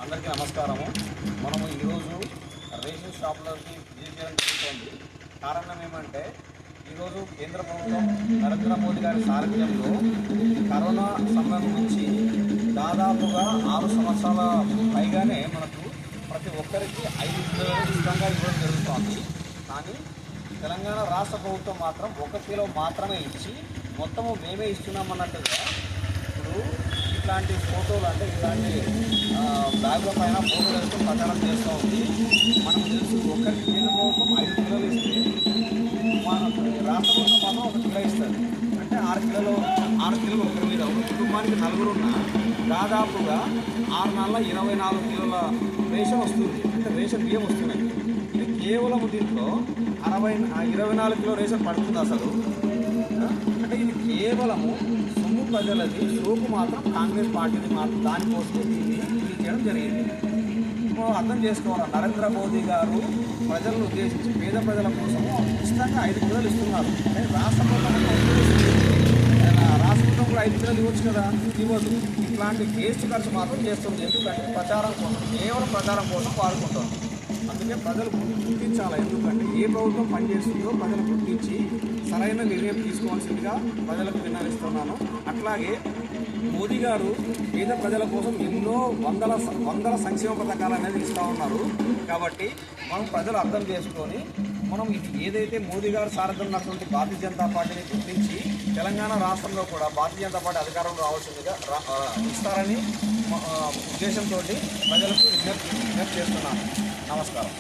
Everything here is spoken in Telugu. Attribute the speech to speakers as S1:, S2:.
S1: అందరికీ నమస్కారము. మనము ఈరోజు రేషన్ షాపులకి విజిట్ చేయడం జరుగుతుంది. కారణం ఏమంటే ఈరోజు కేంద్ర ప్రభుత్వం నరేంద్ర మోదీ గారి సారథ్యంలో కరోనా సమయం నుంచి దాదాపుగా 6 సంవత్సరాల పైగానే మనకు ప్రతి ఒక్కరికి 5 కిలోలు ఉచితంగా ఇవ్వడం జరుగుతుంది. కానీ తెలంగాణ రాష్ట్ర ప్రభుత్వం మాత్రం 1 కిలో మాత్రమే ఇచ్చి మొత్తము మేమే ఇస్తున్నామన్నట్టుగా ఇప్పుడు ఇట్లాంటి ఫోటోలు అంటే ఇలాంటి బ్యాగుల పైన ఫోటోలు వేసుకొని ప్రచారం చేస్తూ ఉంది. మనం తెలుసు ఒక్కరికి కేంద్ర ప్రభుత్వం 5 కిలోలు ఇస్తే మన రాష్ట్ర ప్రభుత్వం మాత్రం 1 కిలో ఇస్తుంది. అంటే 6 కిలోలు ఒకరి మీద ఒక కుటుంబానికి 4 ఉన్న దాదాపుగా 6 నెలల 24 కిలోల రేషన్ వస్తుంది. అంటే రేషన్ బియ్యం వస్తున్నాయి. ఇది కేవలం దీంట్లో 24 కిలో రేషన్ పడుతుంది అసలు. అంటే ఇది కేవలము సొమ్ము ప్రజలది, సోపు మాత్రం కాంగ్రెస్ పార్టీని మాత్రం దానికోసం దీన్ని చేయడం జరిగింది. అర్థం చేసుకోవాలి, నరేంద్ర మోదీ గారు ప్రజలను ఉద్దేశించి పేద ప్రజల కోసము ఉచితంగా 5 కిలోలు ఇస్తున్నారు. అంటే రాష్ట్ర ప్రభుత్వం కూడా 5 కిలోలు ఇవ్వచ్చు కదా, ఇవ్వదు. ఇట్లాంటి వేస్ట్ ఖర్చు మాత్రం చేస్తుంది. ఎందుకంటే ప్రచారం కోసం, కేవలం ప్రచారం కోసం వాడుకుంటారు. అందుకే ప్రజలు గుర్తించాలి. ఎందుకంటే ఏ ప్రభుత్వం పనిచేస్తుందో ప్రజలు గుర్తించి సరైన నిర్ణయం తీసుకోవాల్సిందిగా ప్రజలకు విన్నవిస్తున్నాను. అట్లాగే మోదీ గారు పేద ప్రజల కోసం ఎన్నో వందల సంక్షేమ పథకాలు అనేది ఇస్తూ ఉన్నారు. కాబట్టి మనం ప్రజలు అర్థం చేసుకొని మనం ఏదైతే మోదీ గారు సారథ్యం ఉన్నటువంటి భారతీయ జనతా పార్టీని గుర్తించి తెలంగాణ రాష్ట్రంలో కూడా భారతీయ జనతా పార్టీ అధికారంలో రావాల్సిందిగా ఇస్తారని ఉద్దేశంతో ప్రజలకు విజ్ఞప్తి చేస్తున్నాను. నమస్కారం.